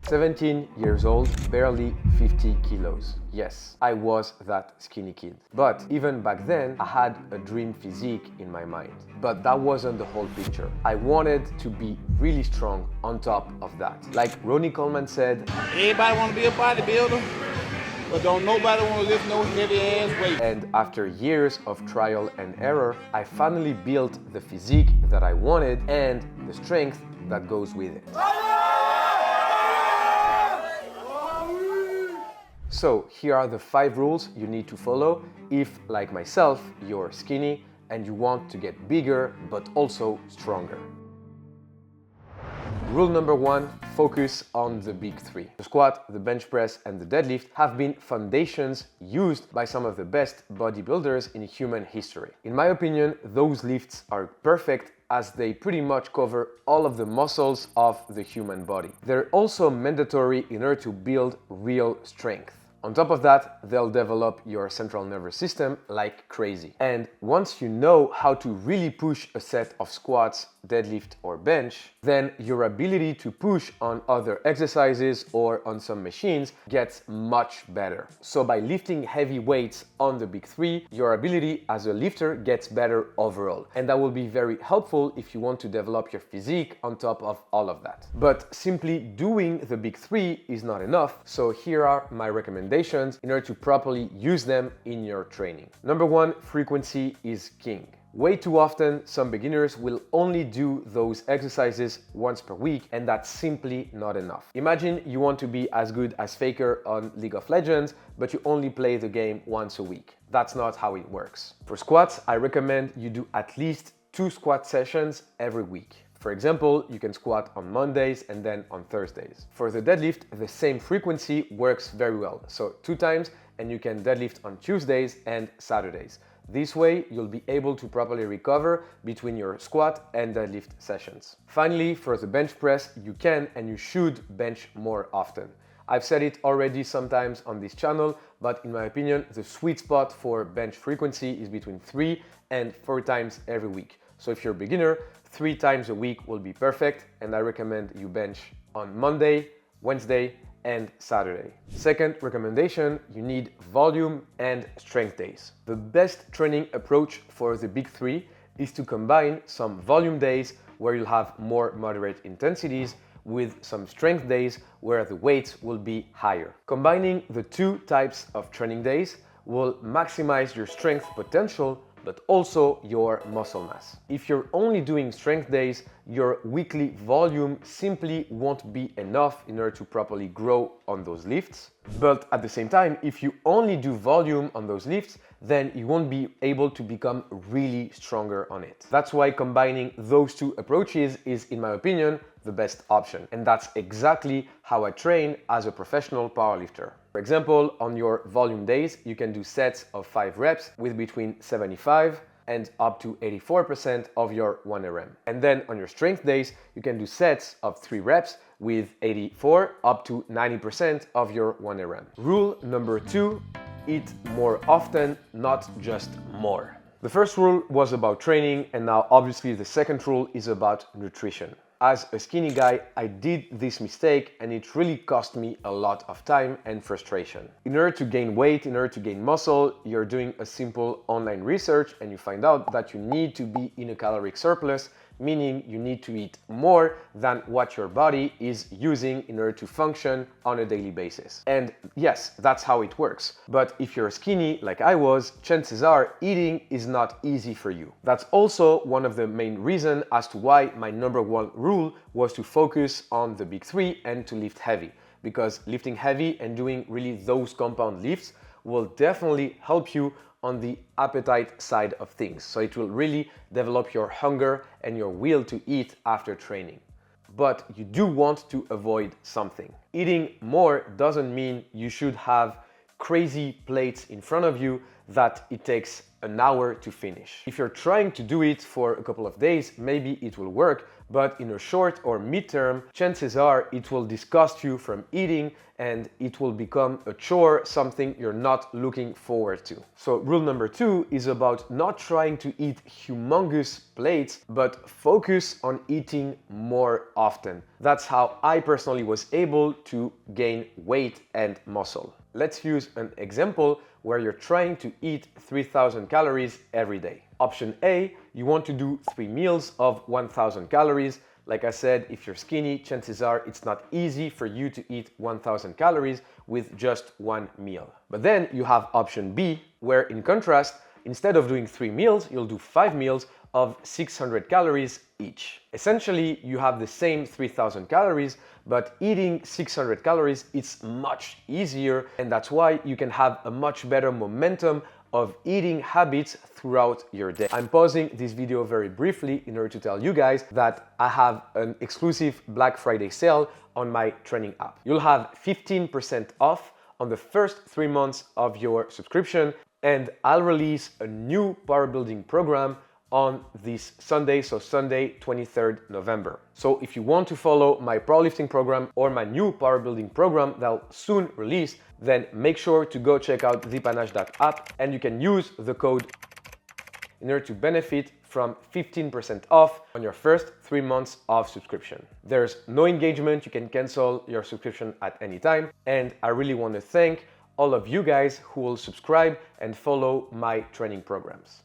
17 years old, barely 50 kilos. Yes, I was that skinny kid. But even back then, I had a dream physique in my mind. But that wasn't the whole picture. I wanted to be really strong on top of that. Like Ronnie Coleman said, everybody want to be a bodybuilder, but don't nobody want to lift no heavy ass weight. And after years of trial and error, I finally built the physique that I wanted and the strength that goes with it. So here are the 5 rules you need to follow if, like myself, you're skinny and you want to get bigger but also stronger. Rule number 1, focus on the big 3. The squat, the bench press, and the deadlift have been foundations used by some of the best bodybuilders in human history. In my opinion, those lifts are perfect as they pretty much cover all of the muscles of the human body. They're also mandatory in order to build real strength. On top of that, they'll develop your central nervous system like crazy. And once you know how to really push a set of squats, deadlift, or bench, then your ability to push on other exercises or on some machines gets much better. So by lifting heavy weights on the big 3, your ability as a lifter gets better overall. And that will be very helpful if you want to develop your physique on top of all of that. But simply doing the big 3 is not enough. So here are my recommendations in order to properly use them in your training. Number 1, frequency is king. Way too often, some beginners will only do those exercises once per week, and that's simply not enough. Imagine you want to be as good as Faker on League of Legends, but you only play the game once a week. That's not how it works. For squats, I recommend you do at least 2 squat sessions every week. For example, you can squat on Mondays and then on Thursdays. For the deadlift, the same frequency works very well. So 2 times, and you can deadlift on Tuesdays and Saturdays. This way, you'll be able to properly recover between your squat and deadlift sessions. Finally, for the bench press, you can and you should bench more often. I've said it already sometimes on this channel, but in my opinion, the sweet spot for bench frequency is between 3 and 4 times every week. So if you're a beginner, 3 times a week will be perfect, and I recommend you bench on Monday, Wednesday, and Saturday. Second recommendation, you need volume and strength days. The best training approach for the big 3 is to combine some volume days where you'll have more moderate intensities with some strength days where the weights will be higher. Combining the 2 types of training days will maximize your strength potential but also your muscle mass. If you're only doing strength days, your weekly volume simply won't be enough in order to properly grow on those lifts. But at the same time, if you only do volume on those lifts, then you won't be able to become really stronger on it. That's why combining those 2 approaches is, in my opinion, the best option. And that's exactly how I train as a professional powerlifter. For example, on your volume days, you can do sets of 5 reps with between 75 and up to 84% of your 1 RM. And then on your strength days, you can do sets of 3 reps with 84 up to 90% of your 1 RM. Rule number 2, eat more often, not just more. The first rule was about training, and now obviously the second rule is about nutrition. As a skinny guy, I did this mistake and it really cost me a lot of time and frustration. In order to gain weight, in order to gain muscle, you're doing a simple online research and you find out that you need to be in a caloric surplus, meaning you need to eat more than what your body is using in order to function on a daily basis. And yes, that's how it works. But if you're skinny like I was, chances are eating is not easy for you. That's also one of the main reasons as to why my number 1 rule was to focus on the big 3 and to lift heavy. Because lifting heavy and doing really those compound lifts will definitely help you on the appetite side of things. So it will really develop your hunger and your will to eat after training. But you do want to avoid something. Eating more doesn't mean you should have crazy plates in front of you that it takes an hour to finish. If you're trying to do it for a couple of days, maybe it will work, But in a short or mid-term, chances are it will disgust you from eating and it will become a chore, something you're not looking forward to. So rule number 2 is about not trying to eat humongous plates, but focus on eating more often. That's how I personally was able to gain weight and muscle. Let's use an example where you're trying to eat 3,000 calories every day. Option A, you want to do 3 meals of 1,000 calories. Like I said, if you're skinny, chances are it's not easy for you to eat 1,000 calories with just one meal. But then you have option B, where in contrast, instead of doing 3 meals, you'll do 5 meals of 600 calories each. Essentially, you have the same 3,000 calories, but eating 600 calories, it's much easier, and that's why you can have a much better momentum of eating habits throughout your day. I'm pausing this video very briefly in order to tell you guys that I have an exclusive Black Friday sale on my training app. You'll have 15% off on the first 3 months of your subscription, and I'll release a new power building program on this Sunday, so Sunday 23rd November. So if you want to follow my powerlifting program or my new power building program that'll soon release, then make sure to go check out thepanash.app and you can use the code in order to benefit from 15% off on your first 3 months of subscription. There's no engagement, you can cancel your subscription at any time, and I really want to thank all of you guys who will subscribe and follow my training programs.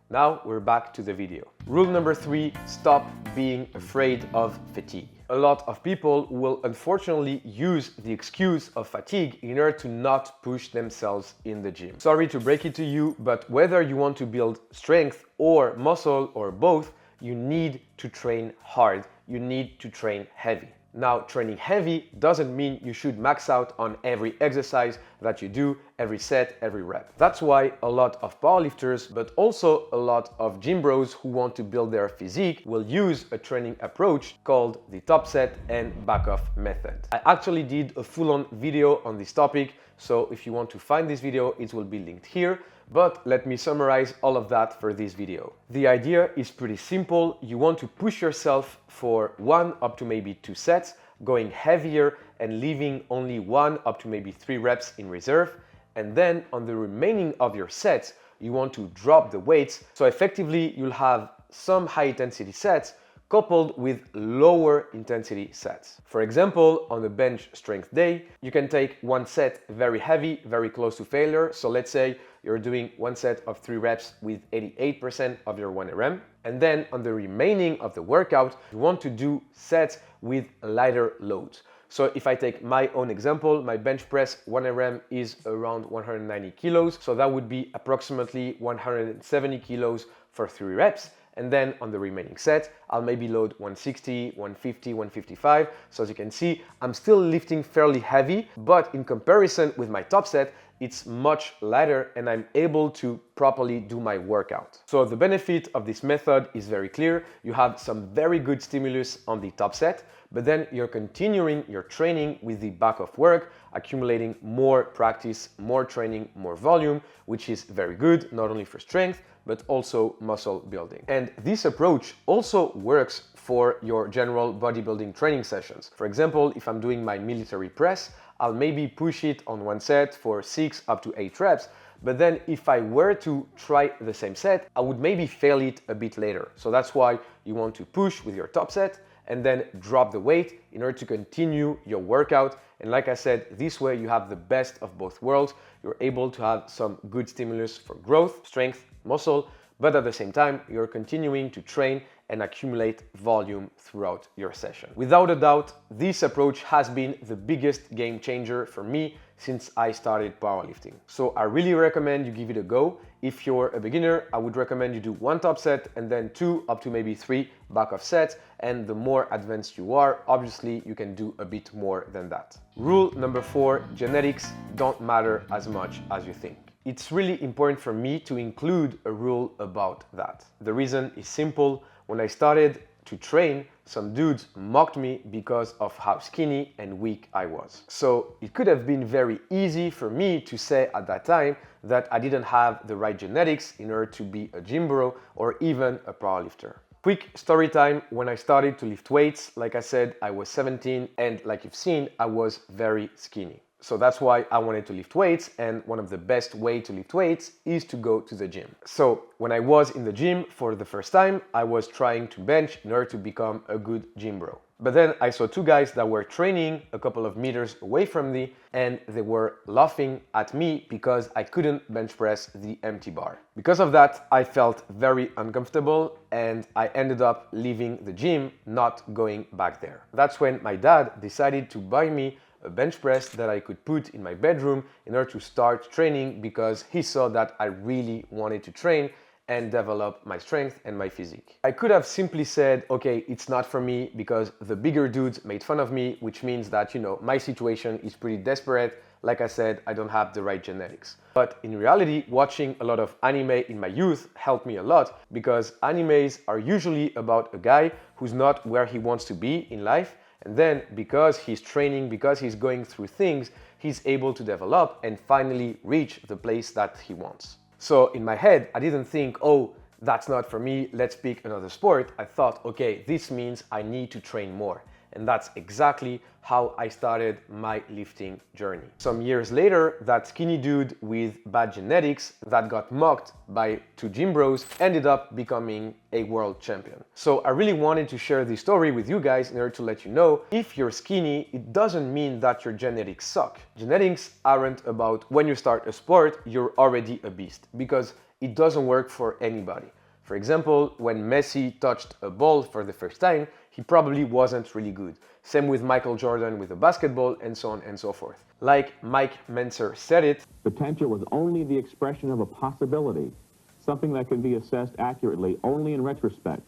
Now we're back to the video. Rule number 3, stop being afraid of fatigue. A lot of people will unfortunately use the excuse of fatigue in order to not push themselves in the gym. Sorry to break it to you, but whether you want to build strength or muscle or both, you need to train hard. You need to train heavy. Now, training heavy doesn't mean you should max out on every exercise that you do, every set, every rep. That's why a lot of powerlifters, but also a lot of gym bros who want to build their physique will use a training approach called the top set and back off method. I actually did a full-on video on this topic, so if you want to find this video, it will be linked here. But let me summarize all of that for this video. The idea is pretty simple. You want to push yourself for 1 up to maybe 2 sets, going heavier and leaving only 1 up to maybe 3 reps in reserve. And then on the remaining of your sets, you want to drop the weights. So effectively, you'll have some high intensity sets coupled with lower intensity sets. For example, on a bench strength day, you can take 1 set very heavy, very close to failure. So let's say you're doing 1 set of 3 reps with 88% of your 1 RM. And then on the remaining of the workout, you want to do sets with lighter loads. So if I take my own example, my bench press 1 RM is around 190 kilos. So that would be approximately 170 kilos for 3 reps. And then on the remaining set, I'll maybe load 160, 150, 155. So as you can see, I'm still lifting fairly heavy, but in comparison with my top set, it's much lighter and I'm able to properly do my workout. So the benefit of this method is very clear. You have some very good stimulus on the top set, but then you're continuing your training with the back of work, accumulating more practice, more training, more volume, which is very good, not only for strength, but also muscle building. And this approach also works for your general bodybuilding training sessions. For example, if I'm doing my military press, I'll maybe push it on 1 set for 6 up to 8 reps. But then if I were to try the same set, I would maybe fail it a bit later. So that's why you want to push with your top set and then drop the weight in order to continue your workout. And like I said, this way you have the best of both worlds. You're able to have some good stimulus for growth, strength, muscle, but at the same time, you're continuing to train and accumulate volume throughout your session. Without a doubt, this approach has been the biggest game changer for me since I started powerlifting. So I really recommend you give it a go. If you're a beginner, I would recommend you do 1 top set and then 2 up to maybe 3 back off sets. And the more advanced you are, obviously you can do a bit more than that. Rule number 4, genetics don't matter as much as you think. It's really important for me to include a rule about that. The reason is simple. When I started to train, some dudes mocked me because of how skinny and weak I was. So it could have been very easy for me to say at that time that I didn't have the right genetics in order to be a gym bro or even a powerlifter. Quick story time. When I started to lift weights, like I said, I was 17, and like you've seen, I was very skinny. So that's why I wanted to lift weights, and one of the best way to lift weights is to go to the gym. So when I was in the gym for the first time, I was trying to bench in order to become a good gym bro. But then I saw two guys that were training a couple of meters away from me, and they were laughing at me because I couldn't bench press the empty bar. Because of that, I felt very uncomfortable, and I ended up leaving the gym, not going back there. That's when my dad decided to buy me a bench press that I could put in my bedroom in order to start training, because he saw that I really wanted to train and develop my strength and my physique. I could have simply said, okay, it's not for me, because the bigger dudes made fun of me, which means that, my situation is pretty desperate. Like I said, I don't have the right genetics. But in reality, watching a lot of anime in my youth helped me a lot, because animes are usually about a guy who's not where he wants to be in life. And then because he's training, because he's going through things, he's able to develop and finally reach the place that he wants. So in my head, I didn't think, oh, that's not for me, let's pick another sport. I thought, okay, this means I need to train more. And that's exactly how I started my lifting journey. Some years later, that skinny dude with bad genetics that got mocked by two gym bros ended up becoming a world champion. So I really wanted to share this story with you guys in order to let you know, if you're skinny, it doesn't mean that your genetics suck. Genetics aren't about when you start a sport, you're already a beast, because it doesn't work for anybody. For example, when Messi touched a ball for the first time, he probably wasn't really good. Same with Michael Jordan with a basketball, and so on and so forth. Like Mike Mentzer said it, potential is only the expression of a possibility, something that can be assessed accurately only in retrospect.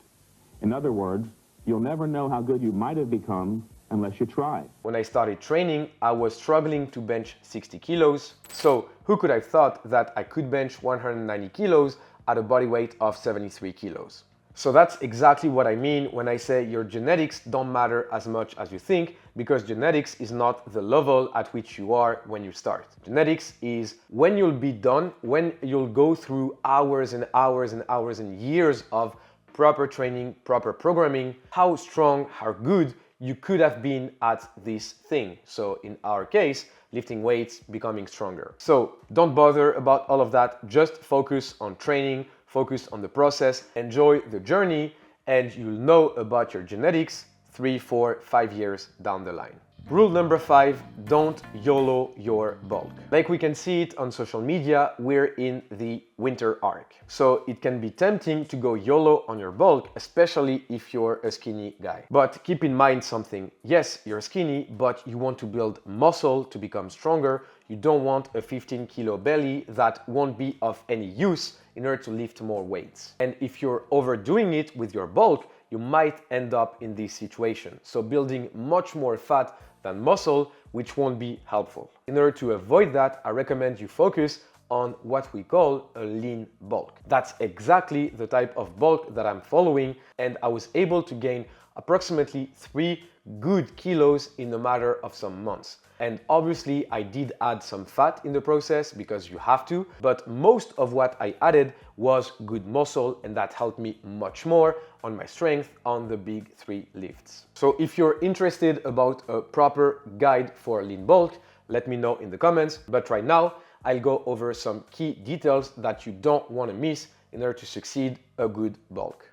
In other words, you'll never know how good you might have become unless you try. When I started training, I was struggling to bench 60 kilos. So who could have thought that I could bench 190 kilos at a body weight of 73 kilos? So that's exactly what I mean when I say your genetics don't matter as much as you think, because genetics is not the level at which you are when you start. Genetics is when you'll be done, when you'll go through hours and hours and hours and years of proper training, proper programming, how strong, how good you could have been at this thing. So in our case, lifting weights, becoming stronger. So don't bother about all of that, just focus on training, focus on the process, enjoy the journey, and you'll know about your genetics 3, 4, 5 years down the line. Rule number 5, don't YOLO your bulk. Like we can see it on social media, we're in the winter arc. So it can be tempting to go YOLO on your bulk, especially if you're a skinny guy. But keep in mind something. Yes, you're skinny, but you want to build muscle to become stronger. You don't want a 15-kilo belly that won't be of any use in order to lift more weights. And if you're overdoing it with your bulk, you might end up in this situation. So building much more fat than muscle, which won't be helpful. In order to avoid that, I recommend you focus on what we call a lean bulk. That's exactly the type of bulk that I'm following, and I was able to gain approximately 3 good kilos in a matter of some months. And obviously I did add some fat in the process, because you have to, but most of what I added was good muscle, and that helped me much more on my strength on the big 3 lifts. So if you're interested about a proper guide for lean bulk, let me know in the comments. But right now, I'll go over some key details that you don't want to miss in order to succeed a good bulk.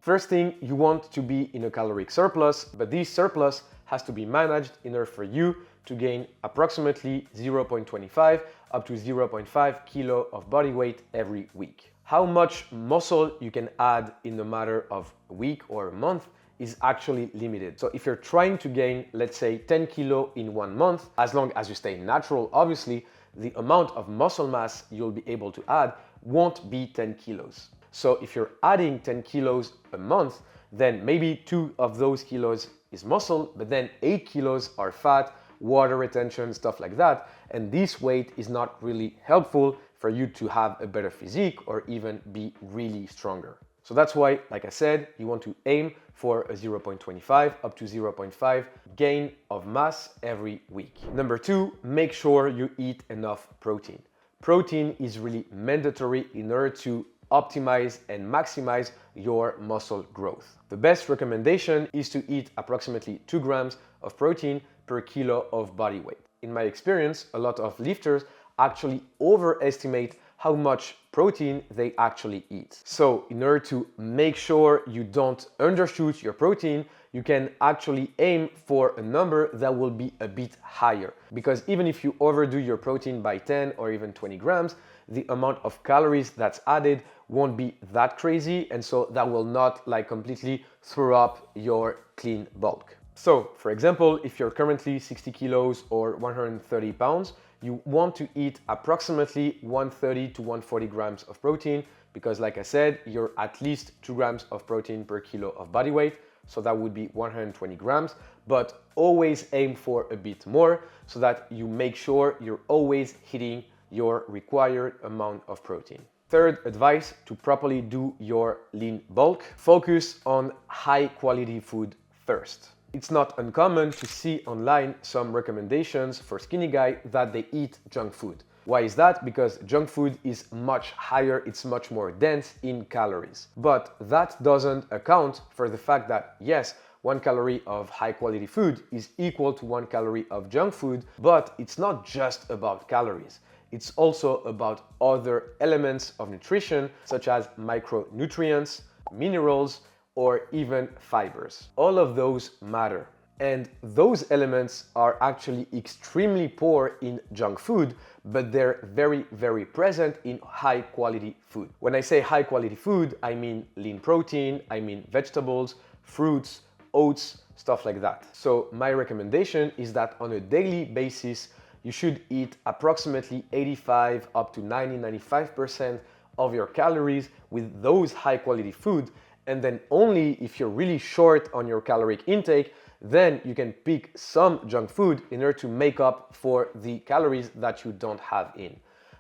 First thing, you want to be in a caloric surplus, but this surplus has to be managed in order for you to gain approximately 0.25 up to 0.5 kilo of body weight every week. How much muscle you can add in a matter of a week or a month is actually limited. So if you're trying to gain, let's say 10 kilo in 1 month, as long as you stay natural, obviously, the amount of muscle mass you'll be able to add won't be 10 kilos. So if you're adding 10 kilos a month, then maybe 2 of those kilos is muscle, but then 8 kilos are fat, water retention, stuff like that. And this weight is not really helpful for you to have a better physique or even be really stronger. So that's why, like I said, you want to aim for a 0.25 up to 0.5 gain of mass every week. Number 2, make sure you eat enough protein. Protein is really mandatory in order to optimize and maximize your muscle growth. The best recommendation is to eat approximately 2 grams of protein per kilo of body weight. In my experience, a lot of lifters actually overestimate how much protein they actually eat. So in order to make sure you don't undershoot your protein, you can actually aim for a number that will be a bit higher. Because even if you overdo your protein by 10 or even 20 grams, the amount of calories that's added won't be that crazy, and so that will not like completely throw up your clean bulk. So for example, if you're currently 60 kilos or 130 pounds, you want to eat approximately 130 to 140 grams of protein, because like I said, you're at least 2 grams of protein per kilo of body weight. So that would be 120 grams, but always aim for a bit more so that you make sure you're always hitting your required amount of protein. Third advice to properly do your lean bulk: focus on high quality food first. It's not uncommon to see online some recommendations for skinny guys that they eat junk food. Why is that? Because junk food is much higher, it's much more dense in calories. But that doesn't account for the fact that yes, 1 calorie of high quality food is equal to 1 calorie of junk food, but it's not just about calories. It's also about other elements of nutrition, such as micronutrients, minerals, or even fibers. All of those matter. And those elements are actually extremely poor in junk food, but they're very, very present in high quality food. When I say high quality food, I mean lean protein, I mean vegetables, fruits, oats, stuff like that. So my recommendation is that on a daily basis, you should eat approximately 85 up to 95% of your calories with those high quality food. And then only if you're really short on your caloric intake, then you can pick some junk food in order to make up for the calories that you don't have in.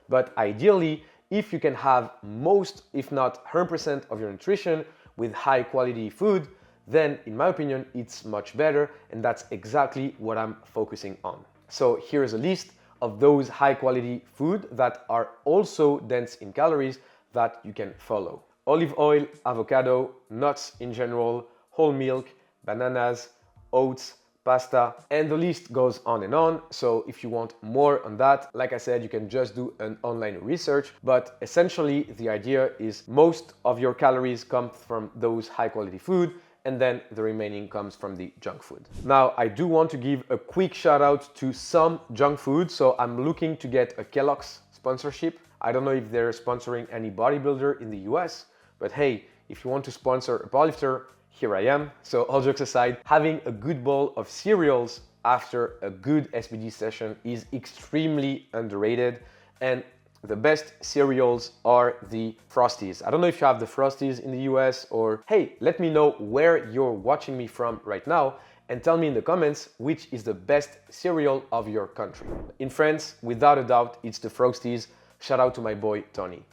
But ideally, if you can have most, if not 100% of your nutrition with high quality food, then in my opinion, it's much better. And that's exactly what I'm focusing on. So here's a list of those high quality food that are also dense in calories that you can follow: olive oil, avocado, nuts in general, whole milk, bananas, oats, pasta, and the list goes on and on. So if you want more on that, like I said, you can just do an online research. But essentially, the idea is most of your calories come from those high quality food, and then the remaining comes from the junk food. Now, I do want to give a quick shout out to some junk food. So I'm looking to get a Kellogg's sponsorship. I don't know if they're sponsoring any bodybuilder in the US, but hey, if you want to sponsor a powerlifter, here I am. So all jokes aside, having a good bowl of cereals after a good SBD session is extremely underrated. And the best cereals are the Frosties. I don't know if you have the Frosties in the US, or hey, let me know where you're watching me from right now and tell me in the comments which is the best cereal of your country. In France, without a doubt, it's the Frosties. Shout out to my boy, Tony.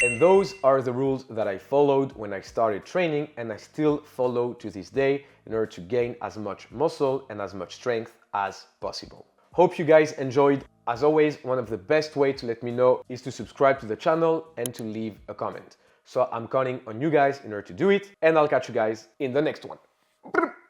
And those are the rules that I followed when I started training, and I still follow to this day in order to gain as much muscle and as much strength as possible. Hope you guys enjoyed. As always, one of the best ways to let me know is to subscribe to the channel and to leave a comment. So I'm counting on you guys in order to do it, and I'll catch you guys in the next one.